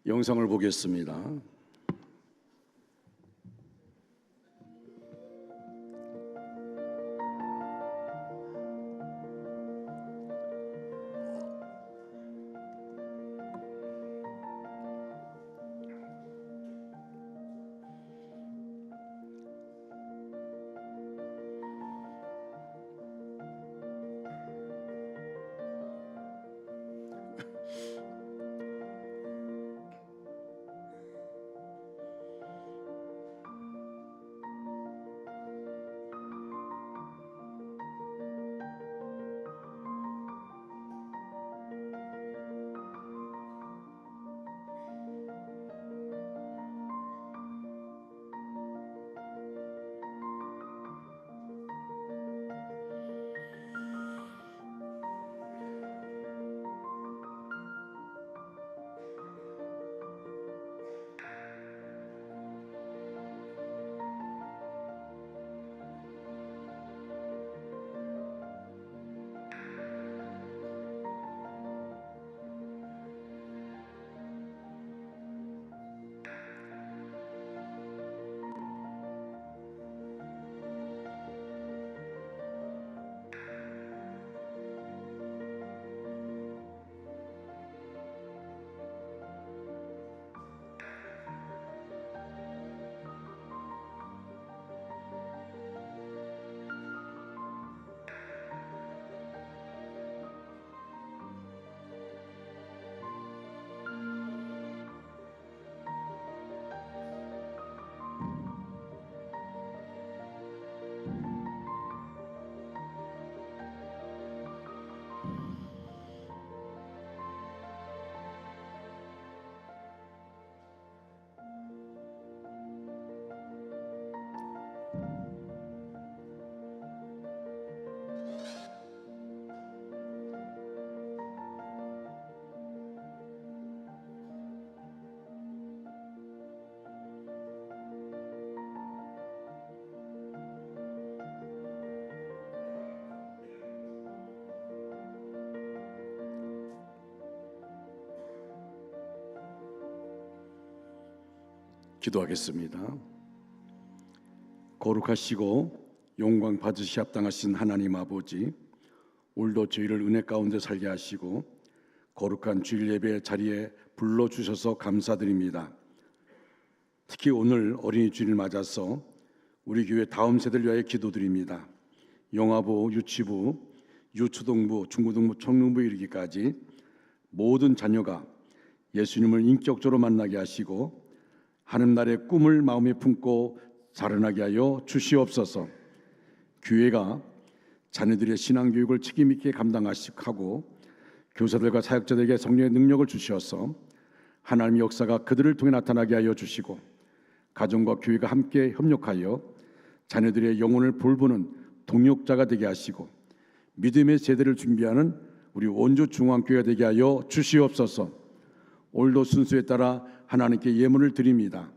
영상을 보겠습니다. 기도하겠습니다. 거룩하시고 영광 받으시 합당하신 하나님 아버지, 오늘도 저희를 은혜 가운데 살게 하시고 거룩한 주일 예배 자리에 불러주셔서 감사드립니다. 특히 오늘 어린이 주일을 맞아서 우리 교회 다음 세대를 위하여 기도드립니다. 영아부, 유치부, 유초등부, 중고등부, 청년부 이르기까지 모든 자녀가 예수님을 인격적으로 만나게 하시고 하는 날의 꿈을 마음에 품고 자라나게 하여 주시옵소서. 교회가 자녀들의 신앙교육을 책임 있게 감당하시고 교사들과 사역자들에게 성령의 능력을 주시어서 하나님의 역사가 그들을 통해 나타나게 하여 주시고 가정과 교회가 함께 협력하여 자녀들의 영혼을 돌보는 동역자가 되게 하시고 믿음의 세대를 준비하는 우리 원주 중앙교회가 되게 하여 주시옵소서. 오늘도 순서에 따라 하나님께 예물을 드립니다.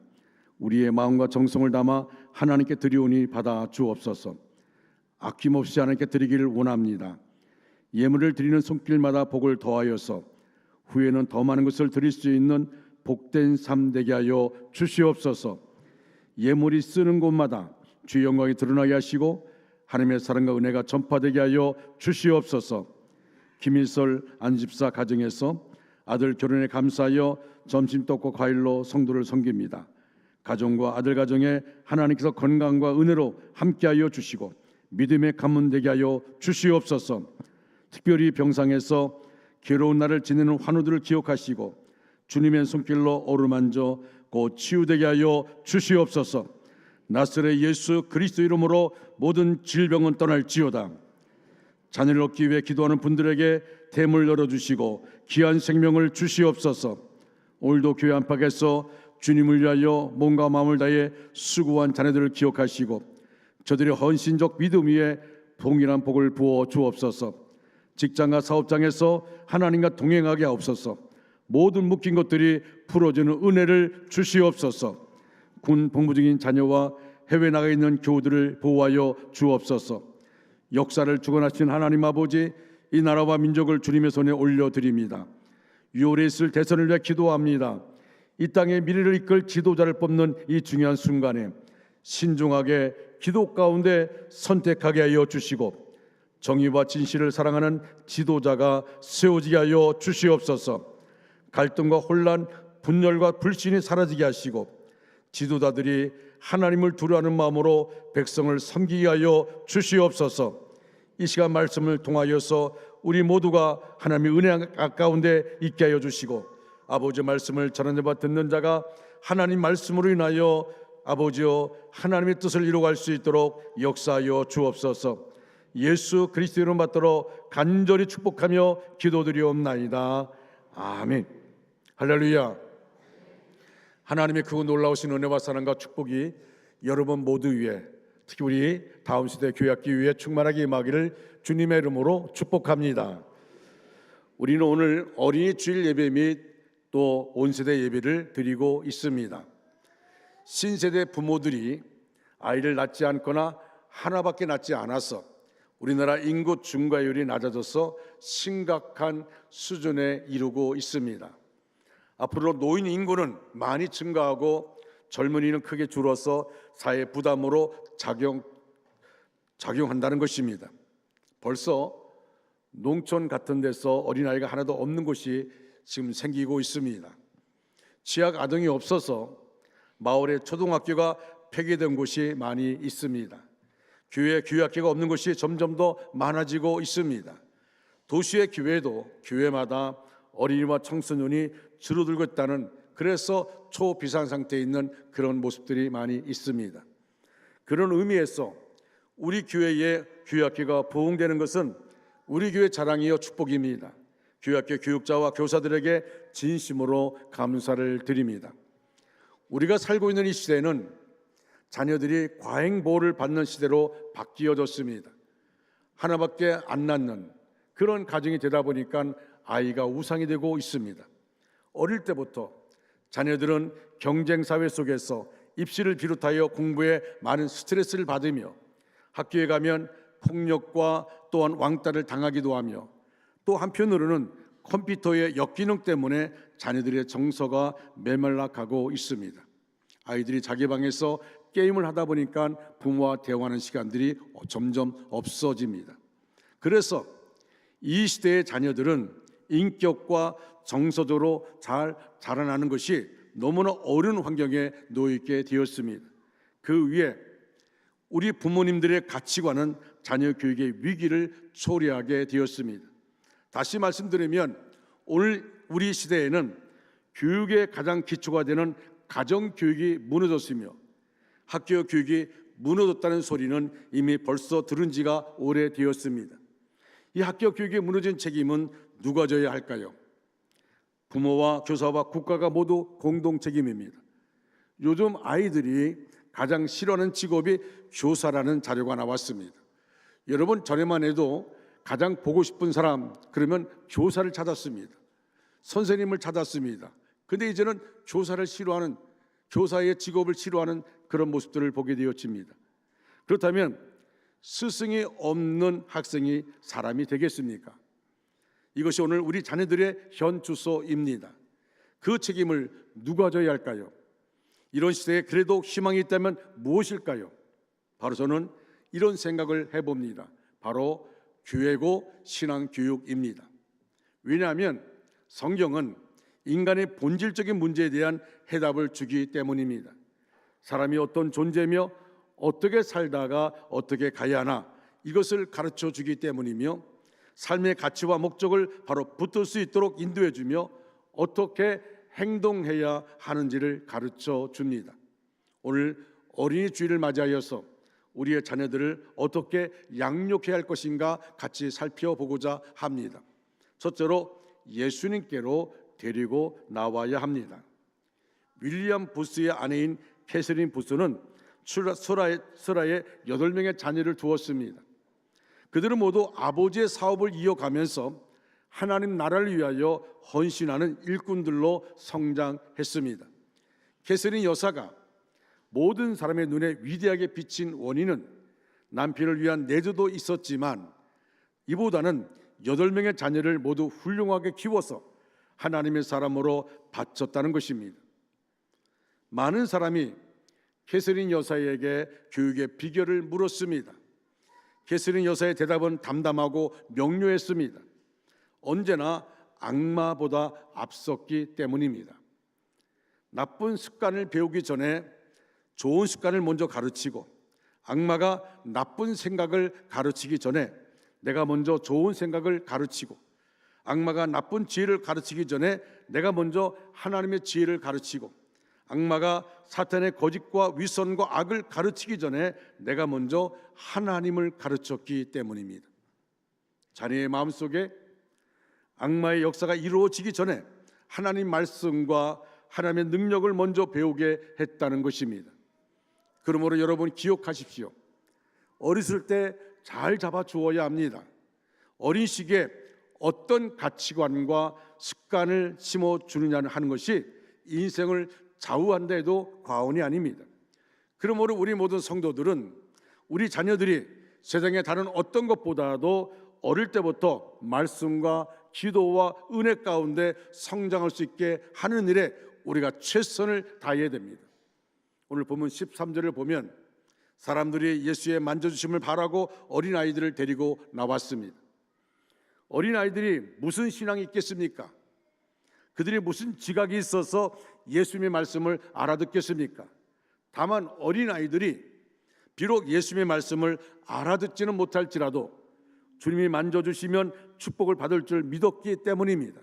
우리의 마음과 정성을 담아 하나님께 드리오니 받아 주옵소서. 아낌없이 하나님께 드리기를 원합니다. 예물을 드리는 손길마다 복을 더하여서 후에는 더 많은 것을 드릴 수 있는 복된 삶 되게 하여 주시옵소서. 예물이 쓰는 곳마다 주의 영광이 드러나게 하시고 하나님의 사랑과 은혜가 전파되게 하여 주시옵소서. 김일설 안집사 가정에서 아들 결혼에 감사하여 점심떡과 과일로 성도를 섬깁니다. 가정과 아들 가정에 하나님께서 건강과 은혜로 함께하여 주시고 믿음의 가문 되게 하여 주시옵소서. 특별히 병상에서 괴로운 날을 지내는 환우들을 기억하시고 주님의 손길로 어루만져 곧 치유되게 하여 주시옵소서. 나사렛 예수 그리스도 이름으로 모든 질병은 떠날지어다. 자녀를 얻기 위해 기도하는 분들에게 대문을 열어주시고 귀한 생명을 주시옵소서. 오늘도 교회 안팎에서 주님을 위하여 몸과 마음을 다해 수고한 자녀들을 기억하시고 저들의 헌신적 믿음 위에 동일한 복을 부어 주옵소서. 직장과 사업장에서 하나님과 동행하게 하옵소서. 모든 묶인 것들이 풀어주는 은혜를 주시옵소서. 군 복무 중인 자녀와 해외 나가 있는 교우들을 보호하여 주옵소서. 역사를 주관하신 하나님 아버지, 이 나라와 민족을 주님의 손에 올려드립니다. 6월에 있을 대선을 위해 기도합니다. 이 땅의 미래를 이끌 지도자를 뽑는 이 중요한 순간에 신중하게 기도 가운데 선택하게 하여 주시고 정의와 진실을 사랑하는 지도자가 세워지게 하여 주시옵소서. 갈등과 혼란, 분열과 불신이 사라지게 하시고 지도자들이 하나님을 두려워하는 마음으로 백성을 섬기게 하여 주시옵소서. 이 시간 말씀을 통하여서 우리 모두가 하나님의 은혜 가운데 있게 하여 주시고 아버지 말씀을 전하는 바 듣는 자가 하나님 말씀으로 인하여 아버지여 하나님의 뜻을 이루어갈 수 있도록 역사하여 주옵소서. 예수 그리스도 이름 받들어 간절히 축복하며 기도드리옵나이다. 아멘. 할렐루야. 하나님의 크고 놀라우신 은혜와 사랑과 축복이 여러분 모두 위에, 특히 우리 다음 시대 교회학기 위에 충만하게 임하기를 주님의 이름으로 축복합니다. 우리는 오늘 어린이 주일 예배 및 또 온세대 예배를 드리고 있습니다. 신세대 부모들이 아이를 낳지 않거나 하나밖에 낳지 않아서 우리나라 인구 증가율이 낮아져서 심각한 수준에 이르고 있습니다. 앞으로 노인 인구는 많이 증가하고 젊은이는 크게 줄어서 사회 부담으로 작용한다는 것입니다. 벌써 농촌 같은 데서 어린아이가 하나도 없는 곳이 지금 생기고 있습니다. 취약 아동이 없어서 마을에 초등학교가 폐기된 곳이 많이 있습니다. 교회 교육학교가 없는 곳이 점점 더 많아지고 있습니다. 도시의 교회도 교회마다 어린이와 청소년이 줄어들고 있다는, 그래서 초비상 상태에 있는 그런 모습들이 많이 있습니다. 그런 의미에서 우리 교회의 교육학교가 부흥되는 것은 우리 교회 자랑이요 축복입니다. 교육학교 교육자와 교사들에게 진심으로 감사를 드립니다. 우리가 살고 있는 이 시대는 자녀들이 과잉보호를 받는 시대로 바뀌어졌습니다. 하나밖에 안 낳는 그런 가정이 되다 보니까 아이가 우상이 되고 있습니다. 어릴 때부터 자녀들은 경쟁사회 속에서 입시를 비롯하여 공부에 많은 스트레스를 받으며 학교에 가면 폭력과 또한 왕따를 당하기도 하며 또 한편으로는 컴퓨터의 역기능 때문에 자녀들의 정서가 메말라가고 있습니다. 아이들이 자기 방에서 게임을 하다 보니까 부모와 대화하는 시간들이 점점 없어집니다. 그래서 이 시대의 자녀들은 인격과 정서적으로 잘 자라나는 것이 너무나 어려운 환경에 놓이게 되었습니다. 그 위에 우리 부모님들의 가치관은 자녀 교육의 위기를 초래하게 되었습니다. 다시 말씀드리면 오늘 우리 시대에는 교육의 가장 기초가 되는 가정교육이 무너졌으며 학교 교육이 무너졌다는 소리는 이미 벌써 들은 지가 오래되었습니다. 이 학교 교육이 무너진 책임은 누가 져야 할까요? 부모와 교사와 국가가 모두 공동 책임입니다. 요즘 아이들이 가장 싫어하는 직업이 교사라는 자료가 나왔습니다. 여러분, 전에만 해도 가장 보고 싶은 사람 그러면 교사를 찾았습니다. 선생님을 찾았습니다. 근데 이제는 교사를 싫어하는, 교사의 직업을 싫어하는 그런 모습들을 보게 되어집니다. 그렇다면 스승이 없는 학생이 사람이 되겠습니까? 이것이 오늘 우리 자녀들의 현 주소입니다. 그 책임을 누가 져야 할까요? 이런 시대에 그래도 희망이 있다면 무엇일까요? 바로 저는 이런 생각을 해봅니다. 바로 교회고 신앙교육입니다. 왜냐하면 성경은 인간의 본질적인 문제에 대한 해답을 주기 때문입니다. 사람이 어떤 존재며 어떻게 살다가 어떻게 가야 하나, 이것을 가르쳐 주기 때문이며 삶의 가치와 목적을 바로 붙들 수 있도록 인도해 주며 어떻게 행동해야 하는지를 가르쳐 줍니다. 오늘 어린이 주일을 맞이하여서 우리의 자녀들을 어떻게 양육해야 할 것인가 같이 살펴보고자 합니다. 첫째로 예수님께로 데리고 나와야 합니다. 윌리엄 부스의 아내인 캐서린 부스는 스라에 8명의 자녀를 두었습니다. 그들은 모두 아버지의 사업을 이어가면서 하나님 나라를 위하여 헌신하는 일꾼들로 성장했습니다. 캐서린 여사가 모든 사람의 눈에 위대하게 비친 원인은 남편을 위한 내조도 있었지만 이보다는 8명의 자녀를 모두 훌륭하게 키워서 하나님의 사람으로 바쳤다는 것입니다. 많은 사람이 캐서린 여사에게 교육의 비결을 물었습니다. 캐서린 여사의 대답은 담담하고 명료했습니다. 언제나 악마보다 앞섰기 때문입니다. 나쁜 습관을 배우기 전에 좋은 습관을 먼저 가르치고, 악마가 나쁜 생각을 가르치기 전에 내가 먼저 좋은 생각을 가르치고, 악마가 나쁜 지혜를 가르치기 전에 내가 먼저 하나님의 지혜를 가르치고, 악마가 사탄의 거짓과 위선과 악을 가르치기 전에 내가 먼저 하나님을 가르쳤기 때문입니다. 자녀의 마음속에 악마의 역사가 이루어지기 전에 하나님 말씀과 하나님의 능력을 먼저 배우게 했다는 것입니다. 그러므로 여러분 기억하십시오. 어렸을 때 잘 잡아주어야 합니다. 어린 시기에 어떤 가치관과 습관을 심어주느냐 하는 것이 인생을 좌우한다 해도 과언이 아닙니다. 그러므로 우리 모든 성도들은 우리 자녀들이 세상의 다른 어떤 것보다도 어릴 때부터 말씀과 기도와 은혜 가운데 성장할 수 있게 하는 일에 우리가 최선을 다해야 됩니다. 오늘 본문 13절을 보면 사람들이 예수의 만져주심을 바라고 어린아이들을 데리고 나왔습니다. 어린아이들이 무슨 신앙이 있겠습니까? 그들이 무슨 지각이 있어서 예수님의 말씀을 알아듣겠습니까? 다만 어린아이들이 비록 예수님의 말씀을 알아듣지는 못할지라도 주님이 만져주시면 축복을 받을 줄 믿었기 때문입니다.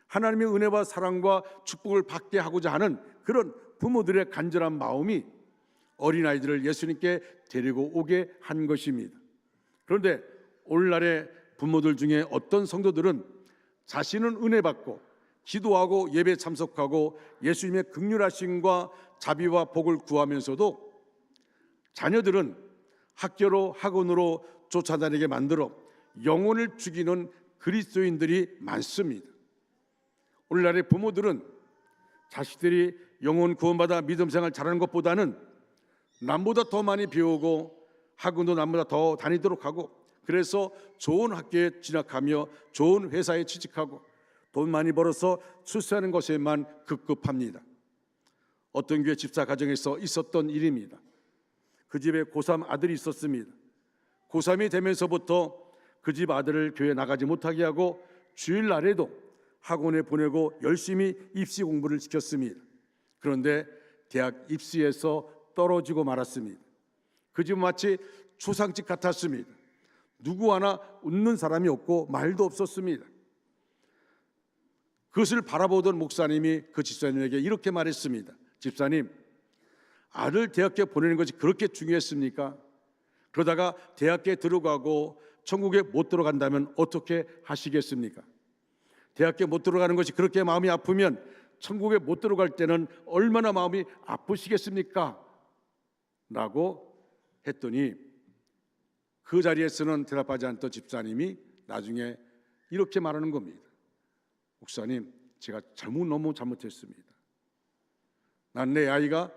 하나님의 은혜와 사랑과 축복을 받게 하고자 하는 그런 부모들의 간절한 마음이 어린아이들을 예수님께 데리고 오게 한 것입니다. 그런데 오늘날의 부모들 중에 어떤 성도들은 자신은 은혜 받고 기도하고 예배 참석하고 예수님의 긍휼하심과 자비와 복을 구하면서도 자녀들은 학교로 학원으로 쫓아다니게 만들어 영혼을 죽이는 그리스도인들이 많습니다. 오늘날의 부모들은 자식들이 영혼 구원받아 믿음 생활 잘하는 것보다는 남보다 더 많이 배우고 학원도 남보다 더 다니도록 하고, 그래서 좋은 학교에 진학하며 좋은 회사에 취직하고 돈 많이 벌어서 출세하는 것에만 급급합니다. 어떤 교회 집사 가정에서 있었던 일입니다. 그 집에 고3 아들이 있었습니다. 고3이 되면서부터 그 집 아들을 교회에 나가지 못하게 하고 주일날에도 학원에 보내고 열심히 입시 공부를 시켰습니다. 그런데 대학 입시에서 떨어지고 말았습니다. 그 집은 마치 초상집 같았습니다. 누구 하나 웃는 사람이 없고 말도 없었습니다. 그것을 바라보던 목사님이 그 집사님에게 이렇게 말했습니다. 집사님, 아들 대학교에 보내는 것이 그렇게 중요했습니까? 그러다가 대학교에 들어가고 천국에 못 들어간다면 어떻게 하시겠습니까? 대학교에 못 들어가는 것이 그렇게 마음이 아프면 천국에 못 들어갈 때는 얼마나 마음이 아프시겠습니까? 라고 했더니 그 자리에서는 대답하지 않던 집사님이 나중에 이렇게 말하는 겁니다. 목사님, 제가 너무 잘못했습니다. 난 내 아이가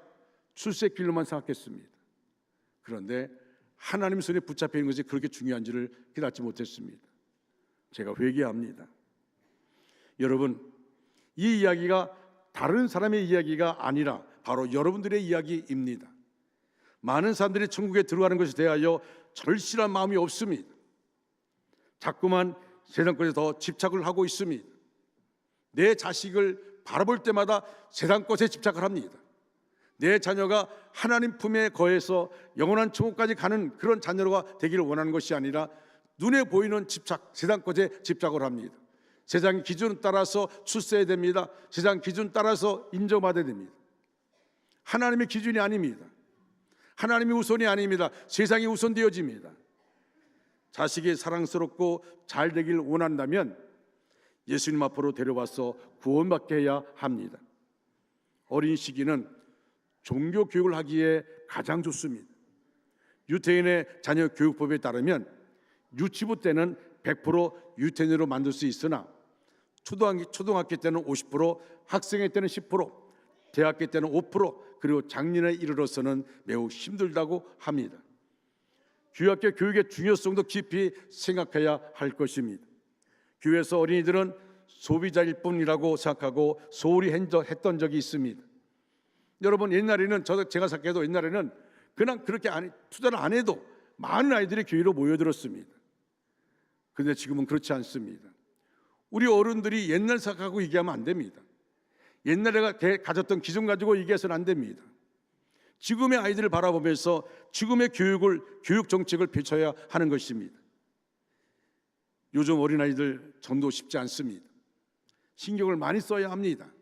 출세길로만 생각했습니다. 그런데 하나님 손에 붙잡혀 있는 것이 그렇게 중요한지를 깨닫지 못했습니다. 제가 회개합니다. 여러분, 이 이야기가 다른 사람의 이야기가 아니라 바로 여러분들의 이야기입니다. 많은 사람들이 천국에 들어가는 것에 대하여 절실한 마음이 없습니다. 자꾸만 세상 것에 더 집착을 하고 있습니다. 내 자식을 바라볼 때마다 세상 것에 집착을 합니다. 내 자녀가 하나님 품에 거해서 영원한 천국까지 가는 그런 자녀가 되기를 원하는 것이 아니라 눈에 보이는 집착, 세상 것에 집착을 합니다. 세상 기준 따라서 출세해야 됩니다. 세상 기준 따라서 인정받아야 됩니다. 하나님의 기준이 아닙니다. 하나님이 우선이 아닙니다. 세상이 우선되어집니다. 자식이 사랑스럽고 잘 되길 원한다면 예수님 앞으로 데려와서 구원받게 해야 합니다. 어린 시기는 종교 교육을 하기에 가장 좋습니다. 유태인의 자녀 교육법에 따르면 유치부 때는 100% 유태인으로 만들 수 있으나 초등학교 때는 50%, 학생회 때는 10%, 대학교 때는 5%, 그리고 장년에 이르러서는 매우 힘들다고 합니다. 주일학교 교육의 중요성도 깊이 생각해야 할 것입니다. 교회에서 어린이들은 소비자일 뿐이라고 생각하고 소홀히 했던 적이 있습니다. 여러분, 옛날에는 제가 생각해도 옛날에는 그냥 그렇게 투자를 안 해도 많은 아이들이 교회로 모여들었습니다. 그런데 지금은 그렇지 않습니다. 우리 어른들이 옛날 생각하고 얘기하면 안 됩니다. 옛날에 가졌던 기준 가지고 얘기해서는 안 됩니다. 지금의 아이들을 바라보면서 지금의 교육 정책을 펼쳐야 하는 것입니다. 요즘 어린아이들 전도 쉽지 않습니다. 신경을 많이 써야 합니다.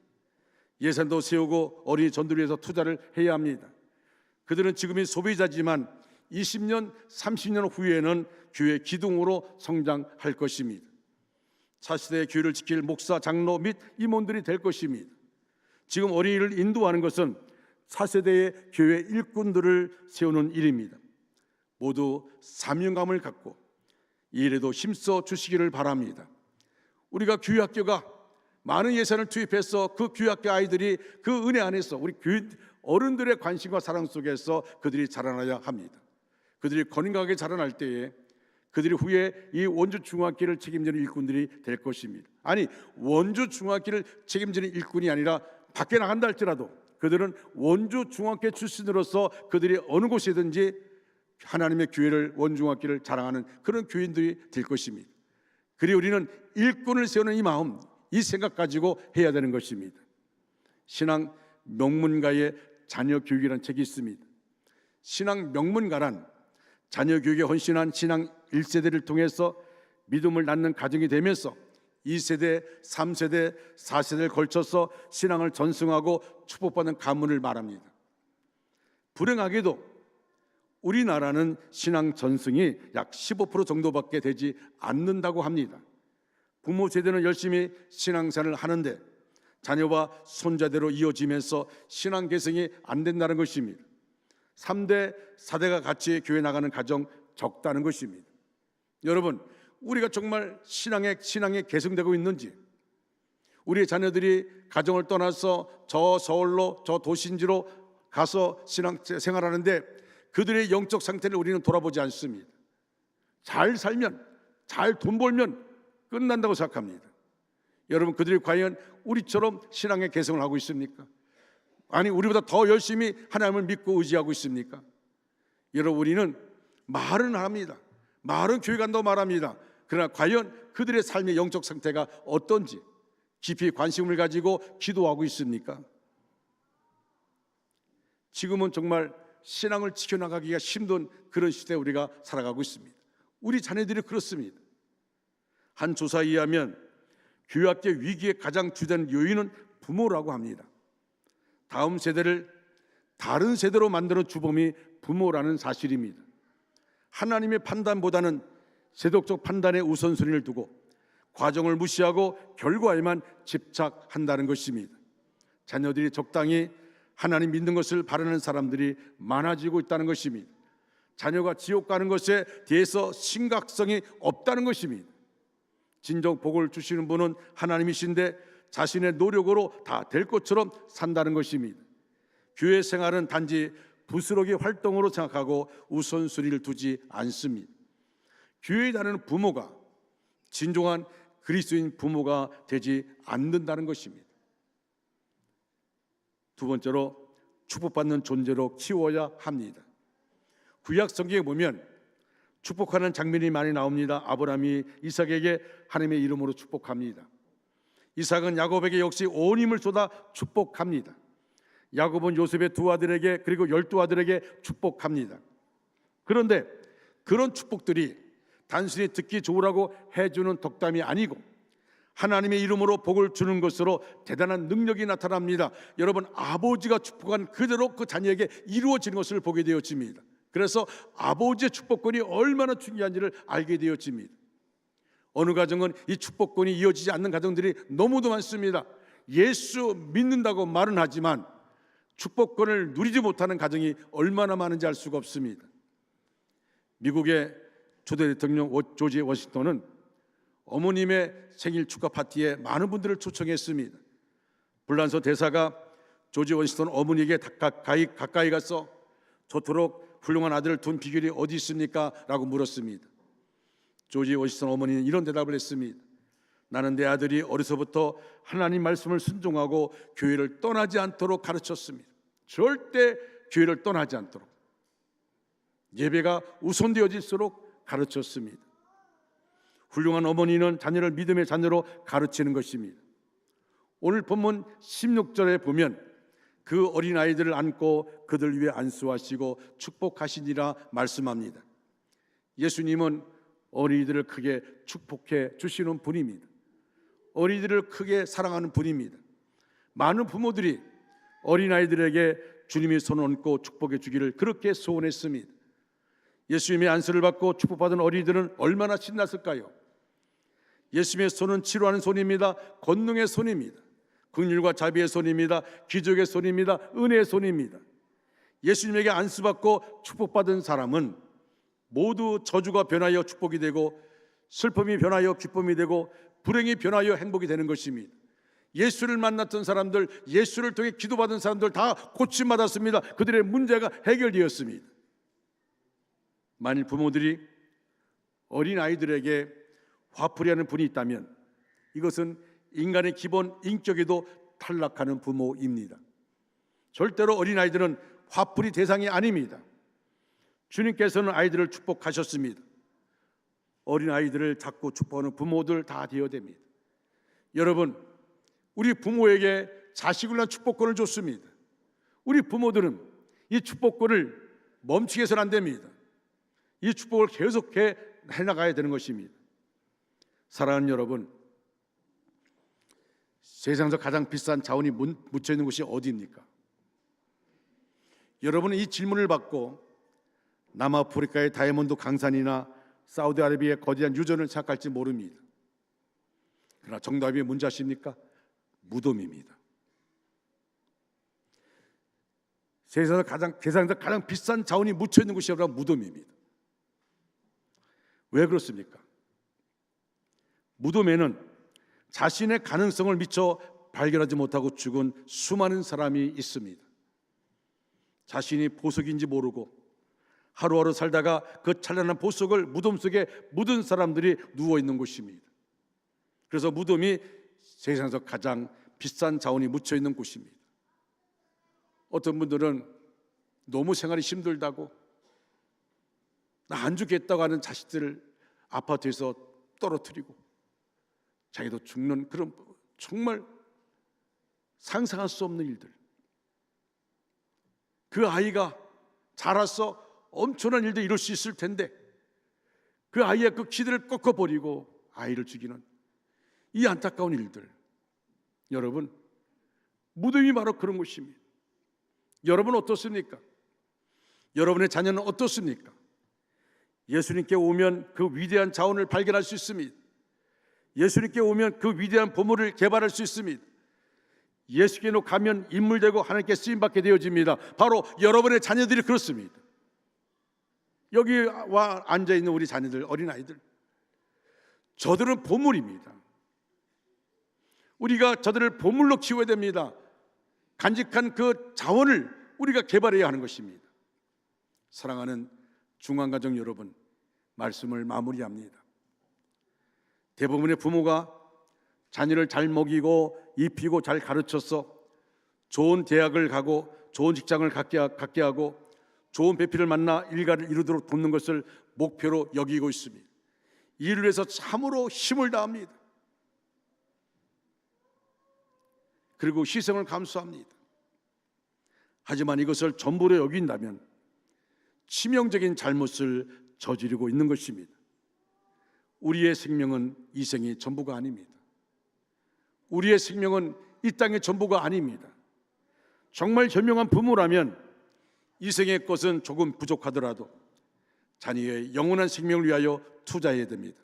예산도 세우고 어린이 전도를 위해서 투자를 해야 합니다. 그들은 지금이 소비자지만 20년, 30년 후에는 교회 기둥으로 성장할 것입니다. 차시대의 교회를 지킬 목사, 장로 및 임원들이 될 것입니다. 지금 어린이를 인도하는 것은 차세대의 교회 일꾼들을 세우는 일입니다. 모두 사명감을 갖고 이 일에도 힘써 주시기를 바랍니다. 우리가 교회학교가 많은 예산을 투입해서 그 교회학교 아이들이 그 은혜 안에서 우리 교회 어른들의 관심과 사랑 속에서 그들이 자라나야 합니다. 그들이 건강하게 자라날 때에 그들이 후에 이 원주 중학교를 책임지는 일꾼들이 될 것입니다. 아니, 원주 중학교를 책임지는 일꾼이 아니라 밖에 나간다 할지라도 그들은 원주 중학교 출신으로서 그들이 어느 곳이든지 하나님의 교회를, 원중학교를 자랑하는 그런 교인들이 될 것입니다. 그리고 우리는 일꾼을 세우는 이 마음, 이 생각 가지고 해야 되는 것입니다. 신앙 명문가의 자녀 교육이라는 책이 있습니다. 신앙 명문가란 자녀 교육에 헌신한 신앙 1세대를 통해서 믿음을 낳는 가정이 되면서 2세대, 3세대, 4세대를 걸쳐서 신앙을 전승하고 축복받는 가문을 말합니다. 불행하게도 우리나라는 신앙 전승이 약 15% 정도밖에 되지 않는다고 합니다. 부모 세대는 열심히 신앙생활을 하는데 자녀와 손자대로 이어지면서 신앙 개성이 안 된다는 것입니다. 3대, 4대가 같이 교회 나가는 가정 적다는 것입니다. 여러분, 우리가 정말 신앙에 개성되고 있는지, 우리의 자녀들이 가정을 떠나서 저 서울로, 저 도심지로 가서 신앙 생활하는데 그들의 영적 상태를 우리는 돌아보지 않습니다. 잘 살면, 잘 돈 벌면 끝난다고 생각합니다. 여러분, 그들이 과연 우리처럼 신앙의 개성을 하고 있습니까? 아니, 우리보다 더 열심히 하나님을 믿고 의지하고 있습니까? 여러분, 우리는 말은 합니다. 말은 교회 간다고 말합니다. 그러나 과연 그들의 삶의 영적 상태가 어떤지 깊이 관심을 가지고 기도하고 있습니까? 지금은 정말 신앙을 지켜나가기가 힘든 그런 시대에 우리가 살아가고 있습니다. 우리 자녀들이 그렇습니다. 한 조사에 의하면 교회학교 위기의 가장 주된 요인은 부모라고 합니다. 다음 세대를 다른 세대로 만드는 주범이 부모라는 사실입니다. 하나님의 판단보다는 세속적 판단에 우선순위를 두고 과정을 무시하고 결과에만 집착한다는 것입니다. 자녀들이 적당히 하나님 믿는 것을 바라는 사람들이 많아지고 있다는 것입니다. 자녀가 지옥 가는 것에 대해서 심각성이 없다는 것입니다. 진정 복을 주시는 분은 하나님이신데 자신의 노력으로 다 될 것처럼 산다는 것입니다. 교회 생활은 단지 부스러기 활동으로 생각하고 우선순위를 두지 않습니다. 교회에 다니는 부모가 진정한 그리스도인 부모가 되지 않는다는 것입니다. 두 번째로 축복받는 존재로 키워야 합니다. 구약 성경에 보면 축복하는 장면이 많이 나옵니다. 아브라함이 이삭에게 하나님의 이름으로 축복합니다. 이삭은 야곱에게 역시 온 힘을 쏟아 축복합니다. 야곱은 요셉의 두 아들에게 그리고 12아들에게 축복합니다. 그런데 그런 축복들이 단순히 듣기 좋으라고 해주는 덕담이 아니고 하나님의 이름으로 복을 주는 것으로 대단한 능력이 나타납니다. 여러분, 아버지가 축복한 그대로 그 자녀에게 이루어지는 것을 보게 되어집니다. 그래서 아버지의 축복권이 얼마나 중요한지를 알게 되어집니다. 어느 가정은 이 축복권이 이어지지 않는 가정들이 너무도 많습니다. 예수 믿는다고 말은 하지만 축복권을 누리지 못하는 가정이 얼마나 많은지 알 수가 없습니다. 미국의 초대 대통령 조지 워싱턴은 어머님의 생일 축하 파티에 많은 분들을 초청했습니다. 불란서 대사가 조지 워싱턴 어머니에게 가까이 가서 저토록 훌륭한 아들을 둔 비결이 어디 있습니까? 라고 물었습니다. 조지 워싱턴 어머니는 이런 대답을 했습니다. 나는 내 아들이 어려서부터 하나님 말씀을 순종하고 교회를 떠나지 않도록 가르쳤습니다. 절대 교회를 떠나지 않도록 예배가 우선되어질수록 가르쳤습니다. 훌륭한 어머니는 자녀를 믿음의 자녀로 가르치는 것입니다. 오늘 본문 16절에 보면 그 어린아이들을 안고 그들 위에 안수하시고 축복하시니라 말씀합니다. 예수님은 어린이들을 크게 축복해 주시는 분입니다. 어린이들을 크게 사랑하는 분입니다. 많은 부모들이 어린아이들에게 주님의 손을 얹고 축복해 주기를 그렇게 소원했습니다. 예수님의 안수를 받고 축복받은 어린이들은 얼마나 신났을까요? 예수님의 손은 치료하는 손입니다. 권능의 손입니다. 긍휼과 자비의 손입니다. 기적의 손입니다. 은혜의 손입니다. 예수님에게 안수받고 축복받은 사람은 모두 저주가 변하여 축복이 되고 슬픔이 변하여 기쁨이 되고 불행이 변하여 행복이 되는 것입니다. 예수를 만났던 사람들, 예수를 통해 기도받은 사람들 다 고침받았습니다. 그들의 문제가 해결되었습니다. 만일 부모들이 어린아이들에게 화풀이하는 분이 있다면 이것은 인간의 기본 인격에도 탈락하는 부모입니다. 절대로 어린아이들은 화풀이 대상이 아닙니다. 주님께서는 아이들을 축복하셨습니다. 어린아이들을 자꾸 축복하는 부모들 다 되어야 됩니다. 여러분, 우리 부모에게 자식을 위한 축복권을 줬습니다. 우리 부모들은 이 축복권을 멈추게 해서는 안 됩니다. 이 축복을 계속해 해나가야 되는 것입니다. 사랑하는 여러분, 세상에서 가장 비싼 자원이 묻혀 있는 곳이 어디입니까? 여러분은 이 질문을 받고 남아프리카의 다이아몬드 강산이나 사우디아라비아의 거대한 유전을 생각할지 모릅니다. 그러나 정답이 뭔지 아십니까? 무덤입니다. 세상에서 가장 비싼 자원이 묻혀 있는 곳이 바로 무덤입니다. 왜 그렇습니까? 무덤에는 자신의 가능성을 미처 발견하지 못하고 죽은 수많은 사람이 있습니다. 자신이 보석인지 모르고 하루하루 살다가 그 찬란한 보석을 무덤 속에 묻은 사람들이 누워 있는 곳입니다. 그래서 무덤이 세상에서 가장 비싼 자원이 묻혀 있는 곳입니다. 어떤 분들은 너무 생활이 힘들다고 나 안 죽겠다고 하는 자식들을 아파트에서 떨어뜨리고 자기도 죽는 그런 정말 상상할 수 없는 일들. 그 아이가 자라서 엄청난 일도 이룰 수 있을 텐데 그 아이의 그 기대를 꺾어버리고 아이를 죽이는 이 안타까운 일들. 여러분, 무덤이 바로 그런 곳입니다. 여러분 어떻습니까? 여러분의 자녀는 어떻습니까? 예수님께 오면 그 위대한 자원을 발견할 수 있습니다. 예수님께 오면 그 위대한 보물을 개발할 수 있습니다. 예수께로 가면 인물되고 하나님께 쓰임받게 되어집니다. 바로 여러분의 자녀들이 그렇습니다. 여기 와 앉아있는 우리 자녀들, 어린아이들, 저들은 보물입니다. 우리가 저들을 보물로 키워야 됩니다. 간직한 그 자원을 우리가 개발해야 하는 것입니다. 사랑하는 중앙가정 여러분, 말씀을 마무리합니다. 대부분의 부모가 자녀를 잘 먹이고 입히고 잘 가르쳐서 좋은 대학을 가고 좋은 직장을 갖게 하고 좋은 배필을 만나 일가를 이루도록 돕는 것을 목표로 여기고 있습니다. 이를 위해서 참으로 힘을 다합니다. 그리고 희생을 감수합니다. 하지만 이것을 전부로 여긴다면 치명적인 잘못을 저지르고 있는 것입니다. 우리의 생명은 이 생이 전부가 아닙니다. 우리의 생명은 이 땅의 전부가 아닙니다. 정말 현명한 부모라면 이 생의 것은 조금 부족하더라도 자녀의 영원한 생명을 위하여 투자해야 됩니다.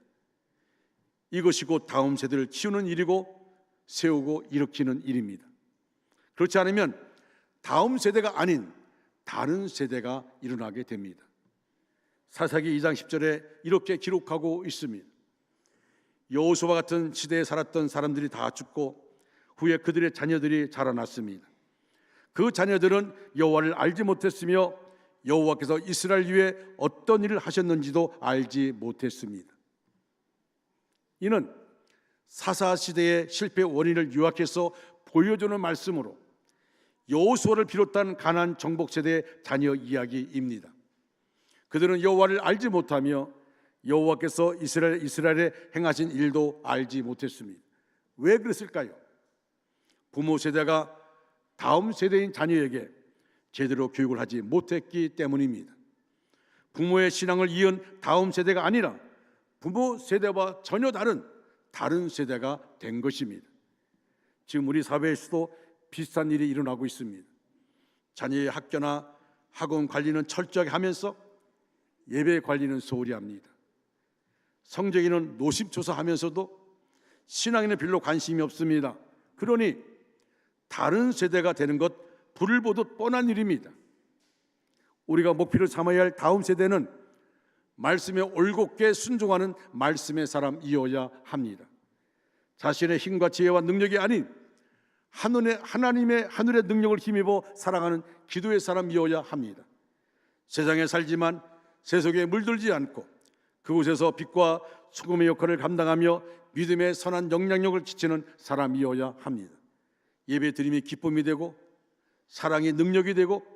이것이 곧 다음 세대를 키우는 일이고 세우고 일으키는 일입니다. 그렇지 않으면 다음 세대가 아닌 다른 세대가 일어나게 됩니다. 사사기 2장 10절에 이렇게 기록하고 있습니다. 여호수아와 같은 시대에 살았던 사람들이 다 죽고 후에 그들의 자녀들이 자라났습니다. 그 자녀들은 여호와를 알지 못했으며 여호와께서 이스라엘 위에 어떤 일을 하셨는지도 알지 못했습니다. 이는 사사 시대의 실패 원인을 요약해서 보여주는 말씀으로 여호수아를 비롯한 가나안 정복 세대의 자녀 이야기입니다. 그들은 여호와를 알지 못하며 여호와께서 이스라엘에 행하신 일도 알지 못했습니다. 왜 그랬을까요? 부모 세대가 다음 세대인 자녀에게 제대로 교육을 하지 못했기 때문입니다. 부모의 신앙을 이은 다음 세대가 아니라 부모 세대와 전혀 다른 세대가 된 것입니다. 지금 우리 사회에서도 비슷한 일이 일어나고 있습니다. 자녀의 학교나 학원 관리는 철저하게 하면서 예배 관리는 소홀히 합니다. 성적에는 노심초사하면서도 신앙에는 별로 관심이 없습니다. 그러니 다른 세대가 되는 것 불을 보듯 뻔한 일입니다. 우리가 목표를 삼아야 할 다음 세대는 말씀에 올곧게 순종하는 말씀의 사람이어야 합니다. 자신의 힘과 지혜와 능력이 아닌 하나님의 하늘의 능력을 힘입어 살아가는 기도의 사람이어야 합니다. 세상에 살지만 세속에 물들지 않고 그곳에서 빛과 소금의 역할을 감당하며 믿음의 선한 영향력을 끼치는 사람이어야 합니다. 예배 드림이 기쁨이 되고 사랑이 능력이 되고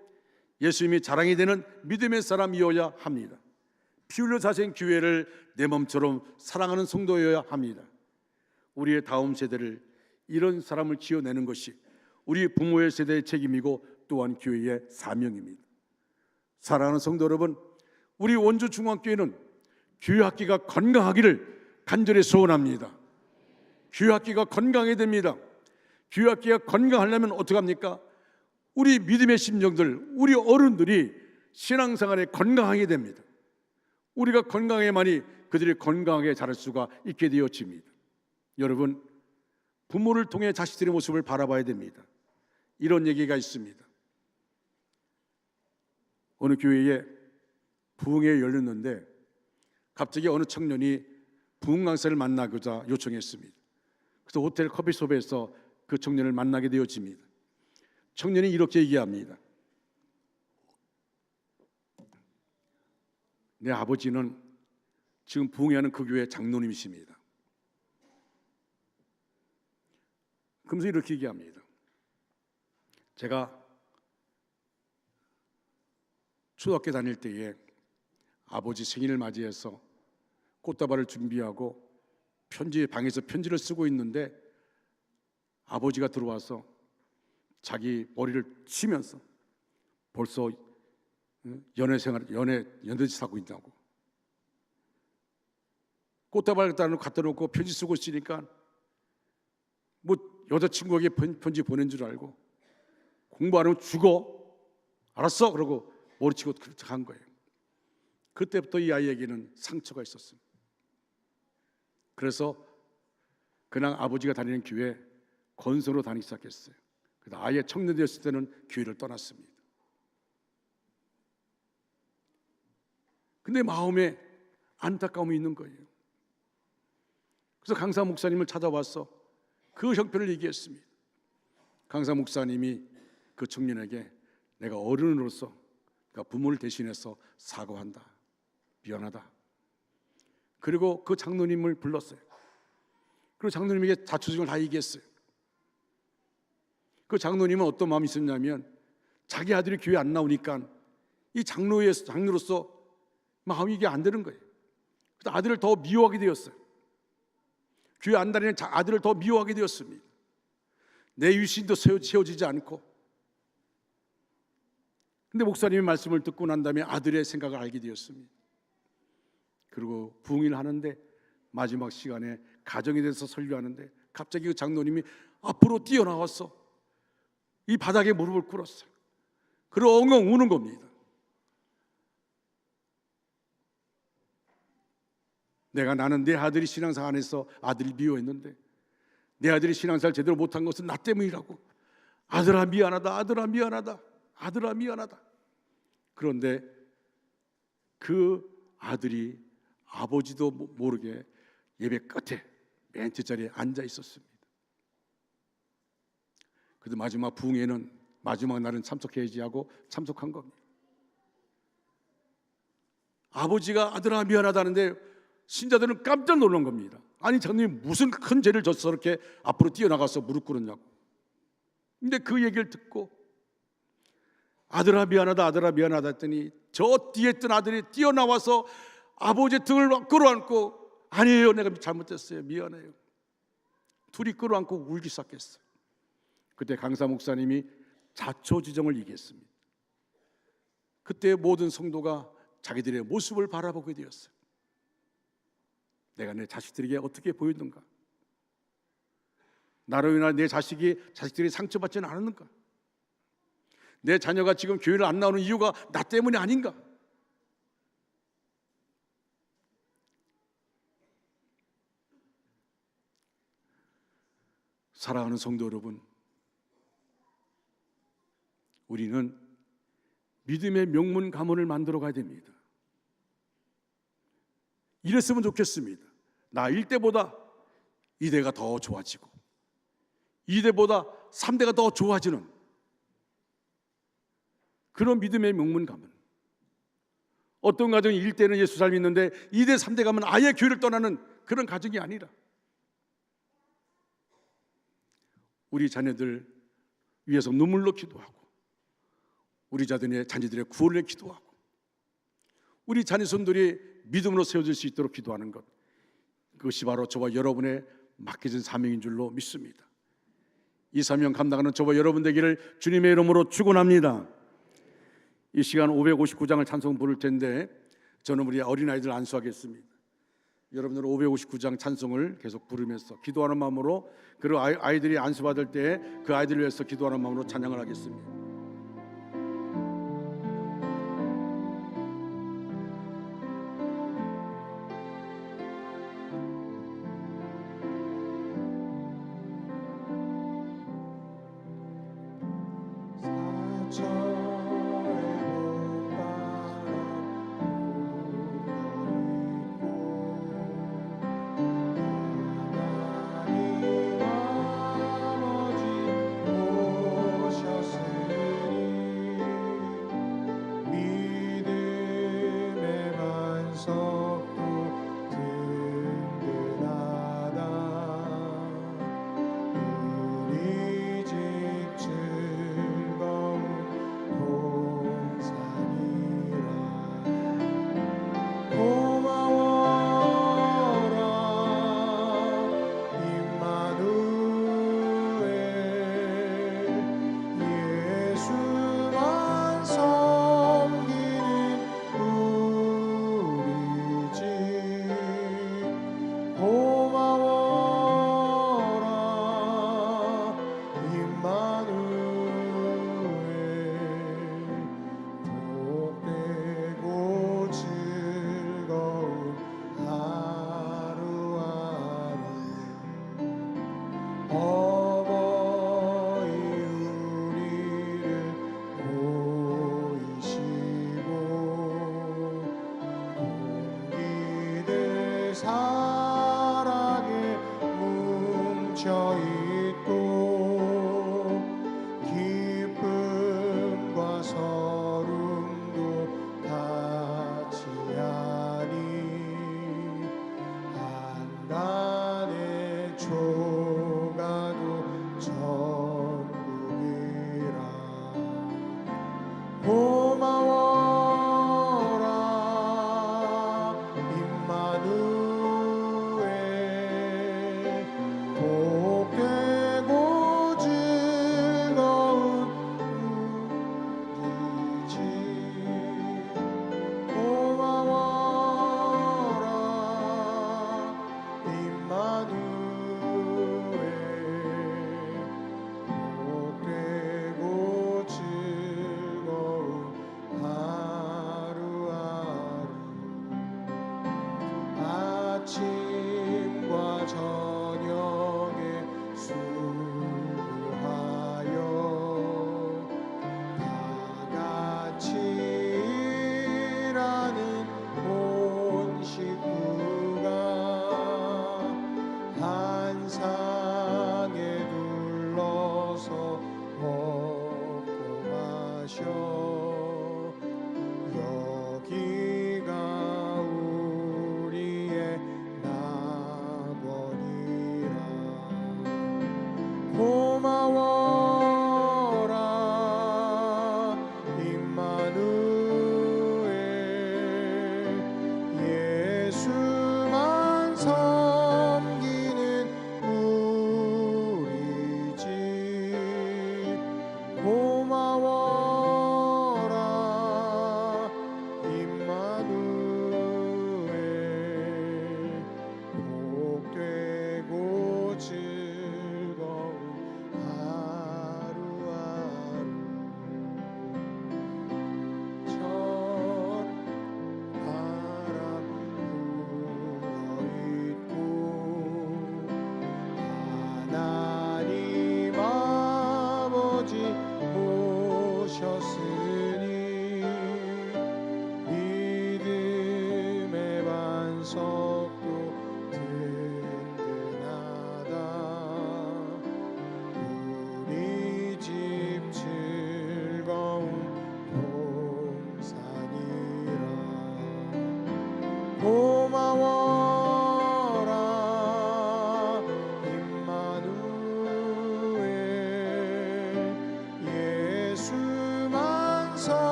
예수님이 자랑이 되는 믿음의 사람이어야 합니다. 피 흘려 사신 교회를 내 몸처럼 사랑하는 성도여야 합니다. 우리의 다음 세대를 이런 사람을 지어내는 것이 우리 부모의 세대의 책임이고 또한 교회의 사명입니다. 사랑하는 성도 여러분, 우리 원주 중앙교회는 교회 학기가 건강하기를 간절히 소원합니다. 교회 학기가 건강해야 됩니다. 교회 학기가 건강하려면 어떻게 합니까? 우리 믿음의 심정들, 우리 어른들이 신앙생활에 건강하게 됩니다. 우리가 건강해야만이 그들이 건강하게 자랄 수가 있게 되어집니다. 여러분, 부모를 통해 자식들의 모습을 바라봐야 됩니다. 이런 얘기가 있습니다. 어느 교회에 부흥회 열렸는데 갑자기 어느 청년이 부흥 강사를 만나고자 요청했습니다. 그래서 호텔 커피숍에서 그 청년을 만나게 되어집니다. 청년이 이렇게 얘기합니다. 내 아버지는 지금 부흥회하는 그 교회 장로님이십니다. 그러면서 이렇게 얘기합니다. 제가 초등학교 다닐 때에 아버지 생일을 맞이해서 꽃다발을 준비하고 방에서 편지를 쓰고 있는데 아버지가 들어와서 자기 머리를 치면서 벌써 연애짓 하고 있다고. 꽃다발 갖다 놓고 편지 쓰고 있으니까 뭐 여자친구에게 편지 보낸 줄 알고 공부 안 하면 죽어. 알았어. 그러고 머리치고 간 거예요. 그때부터 이 아이에게는 상처가 있었습니다. 그래서 그냥 아버지가 다니는 교회 건설로 다니기 시작했어요. 그래서 아예 청년 되었을 때는 교회를 떠났습니다. 근데 마음에 안타까움이 있는 거예요. 그래서 강사 목사님을 찾아와서 그 형편을 얘기했습니다. 강사 목사님이 그 청년에게 내가 어른으로서 그러니까 부모를 대신해서 사과한다. 미안하다. 그리고 그 장로님을 불렀어요. 그리고 장로님에게 자초지종을 다 얘기했어요. 그 장로님은 어떤 마음이 있었냐면 자기 아들이 교회 안 나오니까 이 장로로서 마음이 이게 안 되는 거예요. 그래서 아들을 더 미워하게 되었어요. 교회 안 다니는 아들을 더 미워하게 되었습니다. 내 유신도 세워지지 않고. 근데 목사님의 말씀을 듣고 난 다음에 아들의 생각을 알게 되었습니다. 그리고 부흥회를 하는데 마지막 시간에 가정에 대해서 설교하는데 갑자기 그 장로님이 앞으로 뛰어나와서 이 바닥에 무릎을 꿇었어요. 그리고 엉엉 우는 겁니다. 나는 내 아들이 신앙생활 안에서 아들을 미워했는데 내 아들이 신앙생활 제대로 못한 것은 나 때문이라고. 아들아 미안하다. 아들아 미안하다. 아들아 미안하다. 그런데 그 아들이 아버지도 모르게 예배 끝에 맨 뒷자리에 앉아 있었습니다. 그래도 마지막 부흥회는 마지막 날은 참석해야지 하고 참석한 겁니다. 아버지가 아들아 미안하다는데 신자들은 깜짝 놀란 겁니다. 아니 장로님 무슨 큰 죄를 져서 저렇게 앞으로 뛰어나가서 무릎 꿇었냐고. 근데 그 얘기를 듣고 아들아 미안하다, 아들아 미안하다 했더니 저 뒤에 있던 아들이 뛰어나와서 아버지의 등을 끌어안고 아니에요, 내가 잘못했어요, 미안해요. 둘이 끌어안고 울기 시작했어요. 그때 강사 목사님이 자초지종을 얘기했습니다. 그때 모든 성도가 자기들의 모습을 바라보게 되었어요. 내가 내 자식들에게 어떻게 보였는가? 나로 인하여 내 자식들이 상처받지는 않았는가? 내 자녀가 지금 교회를 안 나오는 이유가 나 때문이 아닌가? 사랑하는 성도 여러분, 우리는 믿음의 명문 가문을 만들어 가야 됩니다. 이랬으면 좋겠습니다. 나 1대보다 2대가 더 좋아지고 2대보다 3대가 더 좋아지는 그런 믿음의 명문 가문. 어떤 가정이 1대는 예수 잘 믿는데 2대, 3대 가면 아예 교회를 떠나는 그런 가정이 아니라 우리 자녀들 위해서 눈물로 기도하고 우리 자녀들의 구원을 기도하고 우리 자녀손들이 믿음으로 세워질 수 있도록 기도하는 것, 그것이 바로 저와 여러분의 맡겨진 사명인 줄로 믿습니다. 이 사명 감당하는 저와 여러분 되기를 주님의 이름으로 축원합니다. 이 시간 559장을 찬송 부를 텐데 저는 우리 어린아이들 안수하겠습니다. 여러분들은 559장 찬송을 계속 부르면서 기도하는 마음으로, 그리고 아이들이 안수받을 때 그 아이들을 위해서 기도하는 마음으로 찬양을 하겠습니다. 사랑에 뭉쳐있고 기쁨과 서름도 같이 하니 한간의 조가도 천국이라. 고마워라 임마누엘, 복되고 즐거운 누리지. 고마워라 임마누엘, 복되고 즐거운 하루하루. 아침과 저녁에 수고하여 다같이 일하는 온 식구가 한 상에 둘러서 먹고 마셔. 여기가 우리의 낙원이라. 고마워라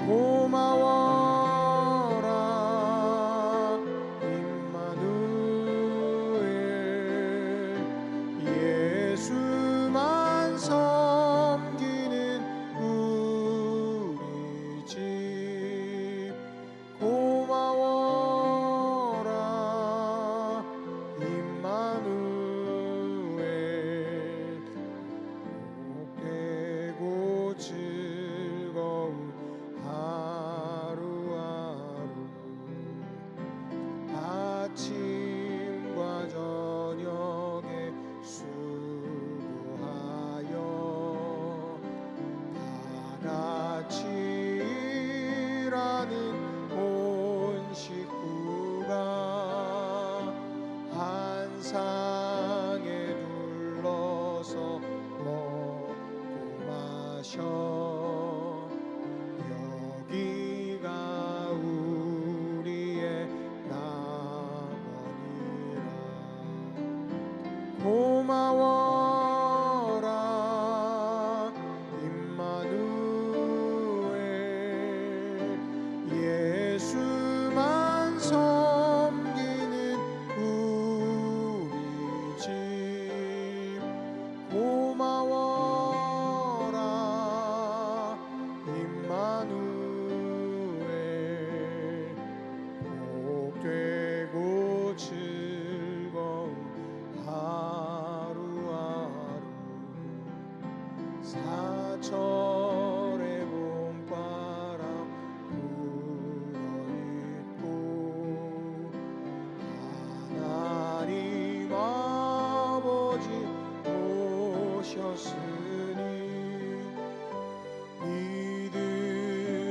고마워라 임마누엘 예수만 섬기는 우리 집 고마워라 임마누엘 복되고 즐거운 하루하루 아침과 저녁에 수고하여 다같이 일하는 온 식구가 한 상에 둘러서 먹고 마셔 여기가 우리의 낙원이라 고마워라 임마누엘 예수만 섬기는 우리 집 고마워라 임마누엘 복되고 즐거운 하루하루 사철의 봄바람 불어있고 하나님 아버지 오셨으니 믿음으로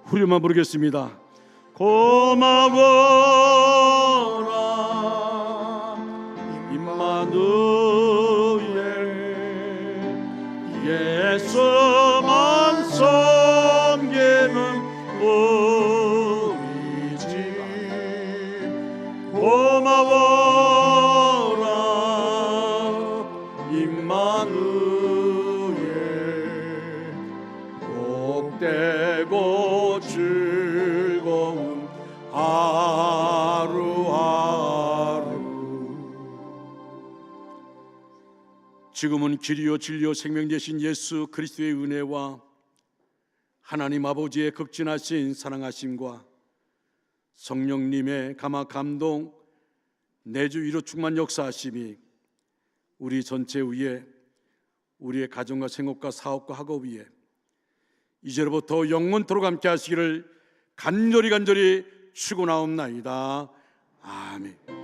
후렴만 부르겠습니다. 고마워라 임마누엘 예수만 섬기는 우리 집 고마워라 임마누엘 복되고 즐거운 하루하루. 지금은 길이요 진리요 생명 되신 예수 그리스도의 은혜와 하나님 아버지의 극진하신 사랑하심과 성령님의 감화 감동 내주 위로 충만 역사하심이 우리 전체 위에, 우리의 가정과 생업과 사업과 학업 위에 이제로부터 영원토록 함께 하시기를 간절히 축원하옵나이다. 아멘.